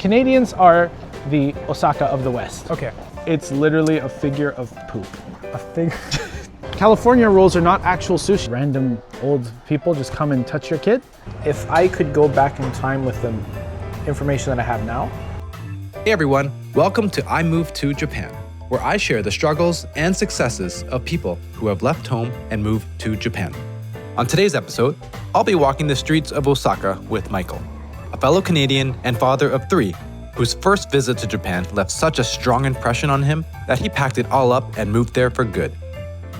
Canadians are the Osaka of the West. Okay. It's literally a figure of poop. A figure. California rolls are not actual sushi. Random old people just come and touch your kid. If I could go back in time with the information that I have now. Hey everyone, welcome to I Moved to Japan, where I share the struggles and successes of people who have left home and moved to Japan. On today's episode, I'll be walking the streets of Osaka with Michael, a fellow Canadian and father of three, whose first visit to Japan left such a strong impression on him that he packed it all up and moved there for good.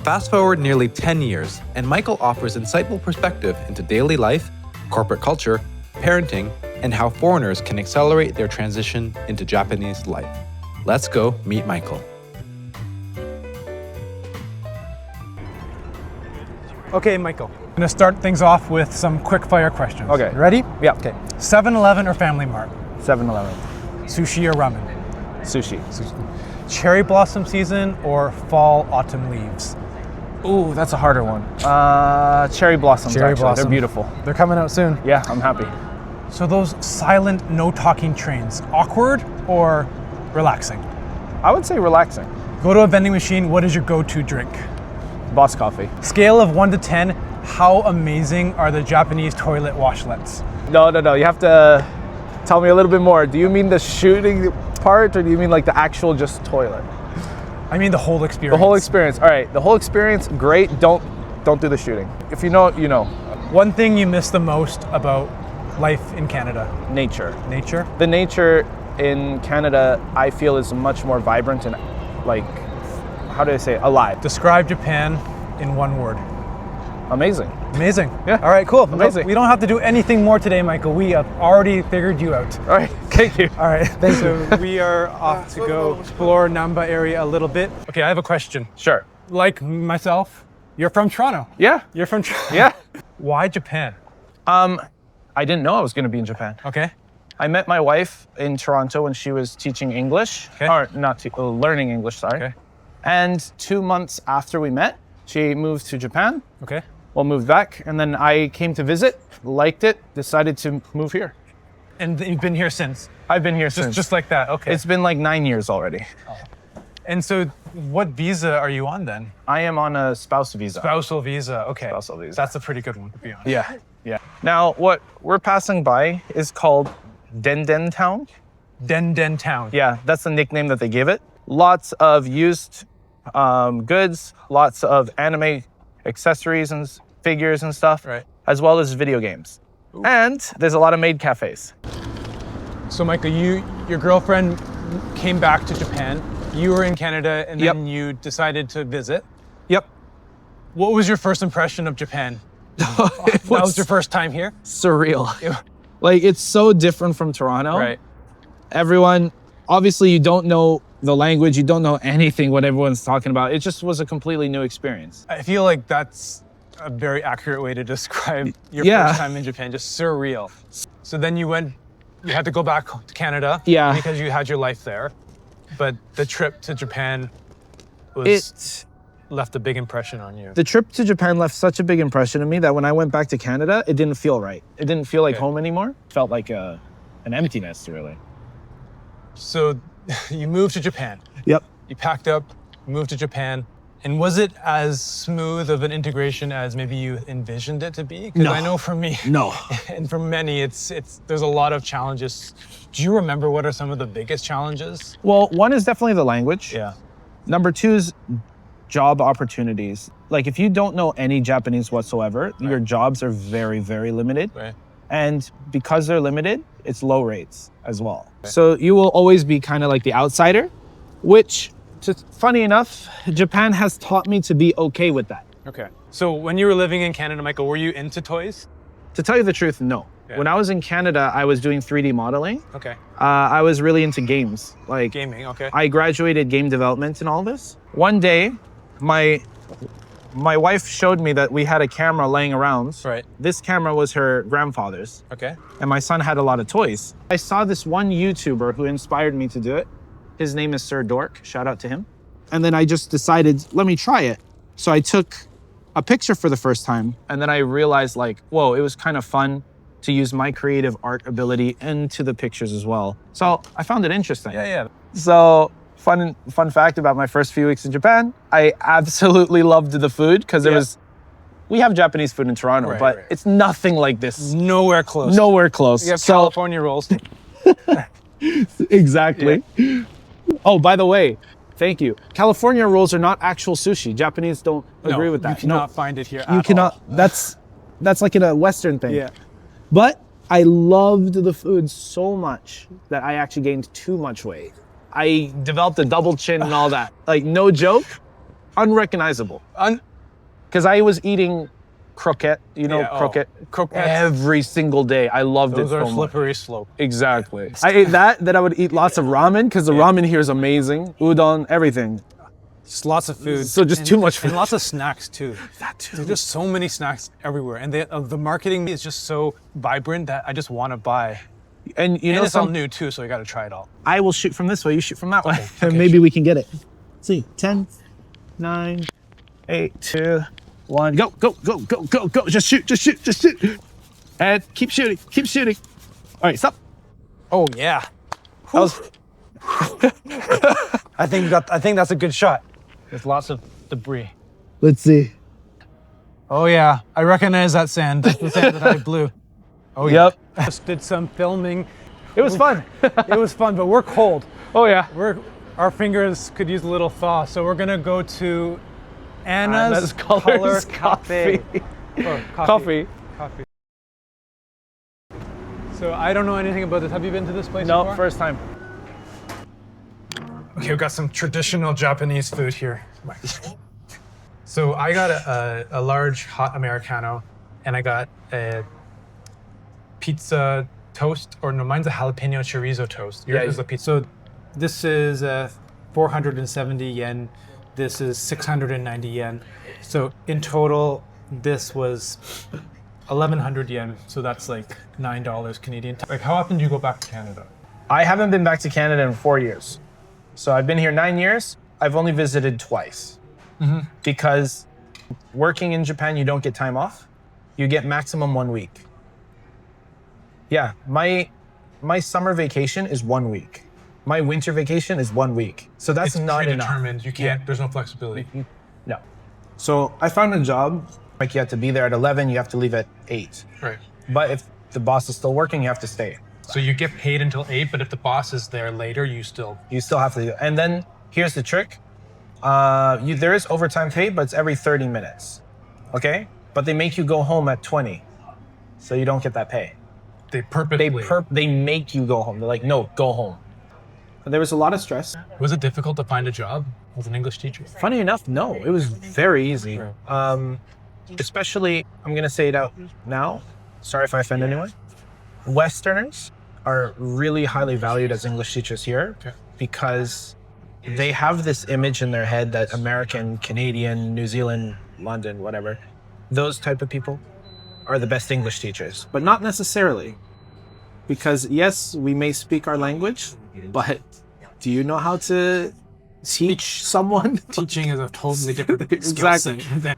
Fast forward nearly 10 years, and Michael offers insightful perspective into daily life, corporate culture, parenting, and how foreigners can accelerate their transition into Japanese life. Let's go meet Michael. Okay, Michael. I'm gonna start things off with some quick fire questions. Okay. Ready? Yeah. Okay. 7-Eleven or Family Mart? 7-Eleven. Sushi or ramen? Sushi. Cherry blossom season or fall autumn leaves? Ooh, that's a harder one. Cherry blossoms, Cherry actually. blossom. They're beautiful. They're coming out soon. Yeah, I'm happy. So those silent, no talking trains, awkward or relaxing? I would say relaxing. Go to a vending machine, what is your go-to drink? Boss coffee. Scale of 1 to 10, how amazing are the Japanese toilet washlets? No. You have to tell me a little bit more. Do you mean the shooting part or do you mean like the actual just toilet? I mean the whole experience. The whole experience. All right, the whole experience, great. Don't do the shooting. If you know, you know. One thing you miss the most about life in Canada? Nature. Nature? The nature in Canada, I feel, is much more vibrant and like, how do I say it? Alive. Describe Japan in one word. Amazing. Amazing. Yeah. All right, cool. Amazing. We don't have to do anything more today, Michael. We have already figured you out. All right, thank you. All right, thanks. So we are off to go explore Namba area a little bit. Okay, I have a question. Sure. Like myself, you're from Toronto. Yeah. You're from Toronto. Yeah. Why Japan? I didn't know I was going to be in Japan. Okay. I met my wife in Toronto when she was teaching English, Okay. or not learning English, sorry. Okay. And 2 months after we met, she moved to Japan. Okay. Well, moved back, and then I came to visit, liked it, decided to move here. And you've been here since? I've been here since. Just like that, okay. It's been like 9 years already. And so what visa are you on then? I am on a spouse visa. Spousal visa, okay. Spousal visa. That's a pretty good one, to be honest. Yeah. Now, what we're passing by is called Den Town. Den Town. Yeah, that's the nickname that they give it. Lots of used goods, lots of anime accessories and figures and stuff, Right. as well as video games. And there's a lot of maid cafes. So Michael, your girlfriend came back to Japan. You were in Canada and then you decided to visit. Yep. What was your first impression of Japan? That was your first time here? Surreal. Like, it's so different from Toronto. Right. Everyone, obviously you don't know the language, you don't know anything what everyone's talking about. It just was a completely new experience. I feel like that's a very accurate way to describe your first time in Japan, just surreal. So then you had to go back to Canada because you had your life there. But the trip to Japan left a big impression on you. The trip to Japan left such a big impression on me that when I went back to Canada, it didn't feel right. It didn't feel like home anymore. It felt like an emptiness, really. So you moved to Japan. Yep. You packed up, moved to Japan. And was it as smooth of an integration as maybe you envisioned it to be? Because I know for me, No. and for many, there's a lot of challenges. Do you remember what are some of the biggest challenges? Well, one is definitely the language. Yeah. Number two is job opportunities. Like, if you don't know any Japanese whatsoever, your jobs are very, very limited. Right. And because they're limited, it's low rates as well. Okay. So you will always be kind of like the outsider, which, funny enough, Japan has taught me to be okay with that. Okay. So when you were living in Canada, Michael, were you into toys? To tell you the truth, no. Yeah. When I was in Canada, I was doing 3D modeling. Okay. I was really into games. Like, Gaming, okay. I graduated game development and all this. One day, my wife showed me that we had a camera laying around. Right. This camera was her grandfather's. Okay. And my son had a lot of toys. I saw this one YouTuber who inspired me to do it. His name is Sir Dork, shout out to him. And then I just decided, let me try it. So I took a picture for the first time, and then I realized like, whoa, it was kind of fun to use my creative art ability into the pictures as well. So I found it interesting. Yeah. So fun fact about my first few weeks in Japan, I absolutely loved the food because we have Japanese food in Toronto, but it's nothing like this. Nowhere close. Nowhere close. You have California rolls. Exactly. Yeah. Oh, by the way, thank you. California rolls are not actual sushi. Japanese don't agree with that. You cannot find it here You cannot. All. That's like in a Western thing. Yeah. But I loved the food so much that I actually gained too much weight. I developed a double chin and all that. Like, no joke, unrecognizable. Because I was eating croquette, croquette every single day. I loved it so much. Those are slippery slope. Exactly. I ate that, then I would eat lots of ramen because the ramen here is amazing. Udon, everything. Just lots of food. So just too much food. And lots of snacks too. That too. There's just so many snacks everywhere. And the marketing is just so vibrant that I just want to buy. And it's all new too, so you got to try it all. I will shoot from this way, you shoot from that way. Okay, And maybe we can get it. Let's see, 10, 9, 8, 2, 1, go. Just shoot. And keep shooting. All right, stop. Oh yeah. That was I think that's a good shot. There's lots of debris. Let's see. Oh yeah, I recognize that sand. That's the sand that I blew. Oh yeah. Yep. Just did some filming. It was fun. It was fun, but we're cold. Oh yeah. Our fingers could use a little thaw, so we're gonna go to Anna's Colors Cafe. Coffee. So I don't know anything about this. Have you been to this place No, before? first time. Okay, we've got some traditional Japanese food here. So I got a large hot Americano, and I got a pizza toast, or no, mine's a jalapeno chorizo toast. Yours is a pizza. So this is 470 yen. This is 690 yen. So in total, this was 1,100 yen. So that's like $9 Canadian. Like, how often do you go back to Canada? I haven't been back to Canada in 4 years. So I've been here 9 years. I've only visited twice. Because working in Japan, you don't get time off. You get maximum 1 week. Yeah, my summer vacation is 1 week. My winter vacation is 1 week. So that's not enough. It's predetermined. You can't, there's no flexibility. No. So I found a job, like you have to be there at 11, you have to leave at 8. Right. But if the boss is still working, you have to stay. So you get paid until 8, but if the boss is there later, you still have to do it. And then here's the trick. There is overtime pay, but it's every 30 minutes. Okay? But they make you go home at 20. So you don't get that pay. They purposely. They make you go home. They're like, no, go home. But there was a lot of stress. Was it difficult to find a job as an English teacher? Funny enough, no. It was very easy. Especially, I'm going to say it out now. Sorry if I offend anyone. Westerners are really highly valued as English teachers here because they have this image in their head that American, Canadian, New Zealand, London, whatever, those type of people are the best English teachers, but not necessarily. Because yes, we may speak our language, but do you know how to teach someone? Teaching is a totally different Exactly. skill set.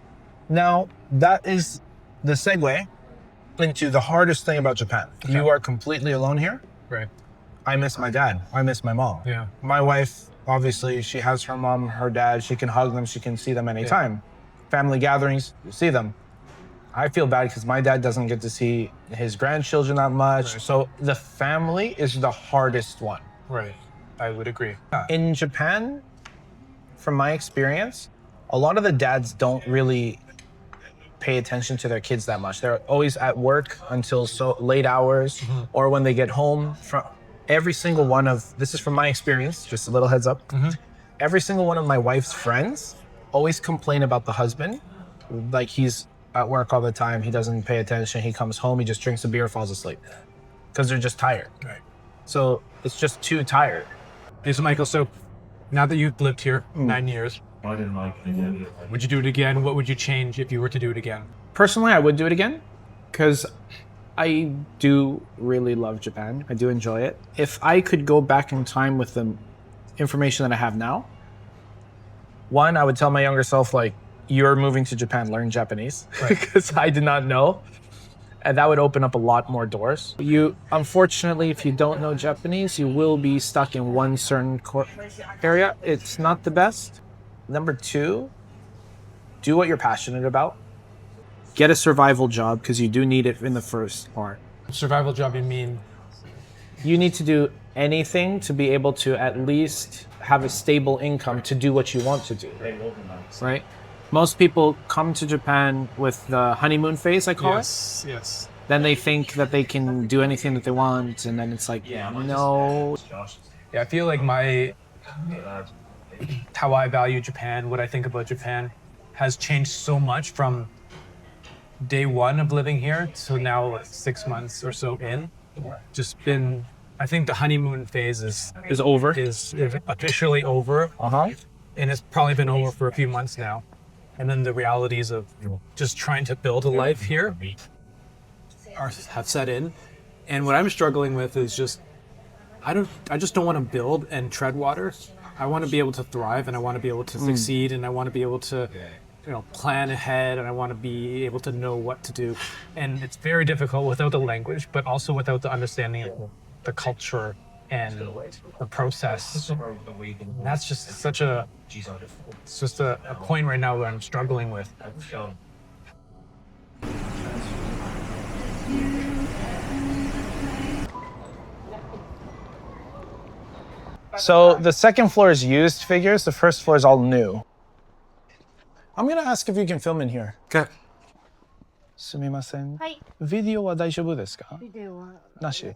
Now, that is the segue into the hardest thing about Japan. Okay. You are completely alone here. Right. I miss my dad. I miss my mom. Yeah. My wife, obviously, she has her mom, her dad. She can hug them. She can see them anytime. Yeah. Family gatherings, you see them. I feel bad because my dad doesn't get to see his grandchildren that much. Right. So the family is the hardest one. Right. I would agree. In Japan, from my experience, a lot of the dads don't really pay attention to their kids that much. They're always at work until so late hours, or when they get home. From every single one of, this is from my experience, just a little heads up. Every single one of my wife's friends always complain about the husband. Like, he's at work all the time, he doesn't pay attention, he comes home, he just drinks a beer, falls asleep. Because they're just tired. Right. So it's just too tired. Hey, so Michael, so now that you've lived here 9 years, would you do it again? What would you change if you were to do it again? Personally, I would do it again because I do really love Japan. I do enjoy it. If I could go back in time with the information that I have now, one, I would tell my younger self, like, you're moving to Japan, learn Japanese, because I did not know. And that would open up a lot more doors. Unfortunately, if you don't know Japanese, you will be stuck in one certain area. It's not the best. Number 2, do what you're passionate about. Get a survival job because you do need it in the first part. Survival job, you mean? You need to do anything to be able to at least have a stable income to do what you want to do, right? Most people come to Japan with the honeymoon phase, I call it. Yes. Then they think that they can do anything that they want, and then it's like, no. Yeah, I feel like how I value Japan, what I think about Japan, has changed so much from day 1 of living here to now, like 6 months or so in. Just been, I think the honeymoon phase is over. Is officially over. And it's probably been over for a few months now. And then the realities of just trying to build a life here have set in. And what I'm struggling with is just, I just don't want to build and tread water. I want to be able to thrive, and I want to be able to succeed, and I want to be able to, plan ahead, and I want to be able to know what to do. And it's very difficult without the language, but also without the understanding of the culture and the process. And that's just it's just a point right now where I'm struggling with. So the second floor is used figures. The first floor is all new. I'm going to ask if you can film in here. Okay. すみません。はい。ビデオは大丈夫ですか？ビデオはなし。は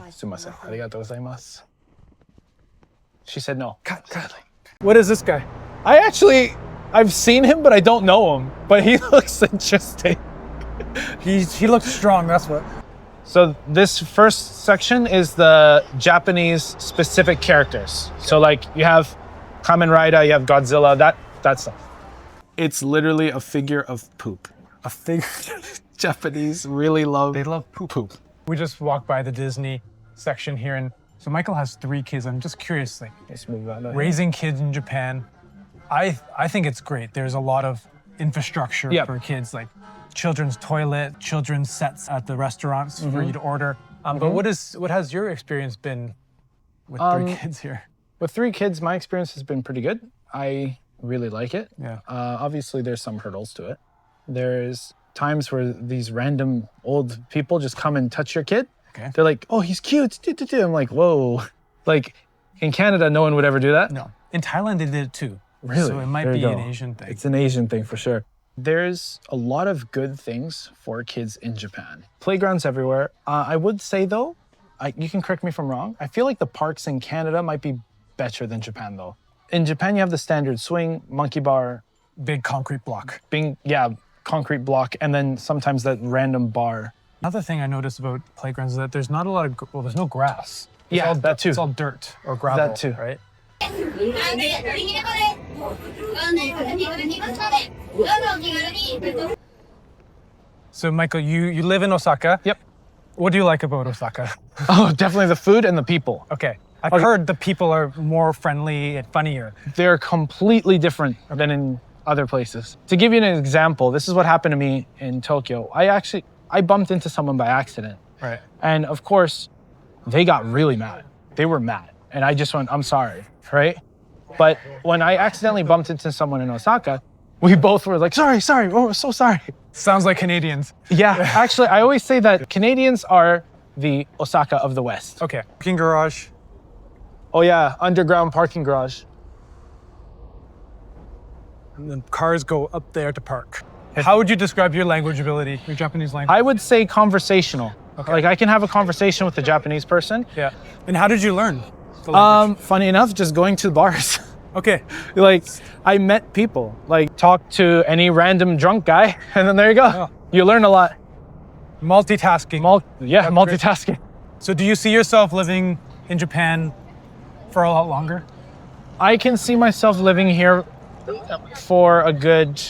い、すみません。ありがとうございます。She said no. Cut. What is this guy? I've seen him, but I don't know him. But he looks interesting. He looks strong, that's what. So this first section is the Japanese specific characters. So like you have Kamen Rider, you have Godzilla, that stuff. It's literally a figure of poop. A figure. Japanese really love. They love poop. We just walked by the Disney section here, and so Michael has 3 kids. I'm just curious, like, raising kids in Japan, I think it's great. There's a lot of infrastructure for kids, like children's toilet, children's sets at the restaurants for you to order. But what has your experience been with 3 kids here? With 3 kids, my experience has been pretty good. I really like it. Yeah. Obviously, there's some hurdles to it. There's times where these random old people just come and touch your kid. Okay. They're like, oh, he's cute. I'm like, whoa. Like, in Canada, no one would ever do that. No. In Thailand, they did it too. Really? So it might be an Asian thing. It's an Asian thing for sure. There's a lot of good things for kids in Japan. Playgrounds everywhere. I would say, though, you can correct me if I'm wrong, I feel like the parks in Canada might be better than Japan, though. In Japan, you have the standard swing, monkey bar. Big concrete block. Concrete block, and then sometimes that random bar. Another thing I noticed about playgrounds is that there's not a lot of, there's no grass. That too. It's all dirt or gravel. That too. Right? So Michael, you live in Osaka. Yep. What do you like about Osaka? Oh, definitely the food and the people. Okay. I've heard the people are more friendly and funnier. They're completely different than in other places. To give you an example, this is what happened to me in Tokyo. I bumped into someone by accident. Right. And of course, they got really mad. They were mad. And I just went, I'm sorry, right? But when I accidentally bumped into someone in Osaka, we both were like, sorry, oh, so sorry. Sounds like Canadians. Yeah, actually, I always say that Canadians are the Osaka of the West. Okay, parking garage. Oh yeah, underground parking garage. And then cars go up there to park. How would you describe your language ability, your Japanese language? I would say conversational. Okay. Like I can have a conversation with a Japanese person. Yeah. And how did you learn the language? Funny enough, just going to bars. Okay. Like I met people, like talk to any random drunk guy, and then there you go. Oh. You learn a lot. Multitasking. Multitasking. Great. So do you see yourself living in Japan for a lot longer? I can see myself living here for a good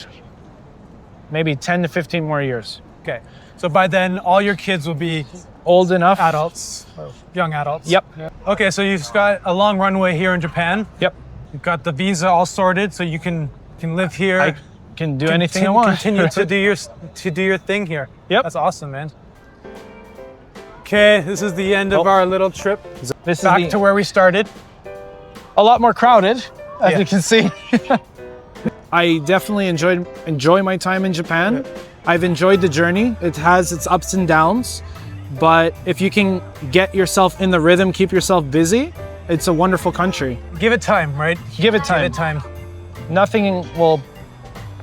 maybe 10 to 15 more years. Okay. So by then, all your kids will be old enough. Adults, young adults. Yep. Okay, so you've got a long runway here in Japan. Yep. You've got the visa all sorted, so you can live here. I can do anything I want. Continue to do your thing here. Yep. That's awesome, man. Okay, this is the end of our little trip. This is Back to where we started. a lot more crowded, as Yeah. you can see. I definitely enjoy my time in Japan. I've enjoyed the journey. It has its ups and downs, but if you can get yourself in the rhythm, keep yourself busy, it's a wonderful country. Give it time, right? Give it time. Give it time. Nothing will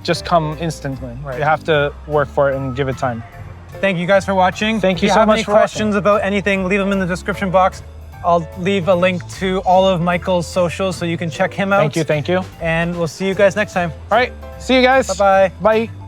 just come instantly. Right. You have to work for it and give it time. Thank you guys for watching. Thank you If so have much any for questions about anything, leave them in the description box. I'll leave a link to all of Michael's socials so you can check him out. Thank you. And we'll see you guys next time. All right, see you guys. Bye-bye. Bye.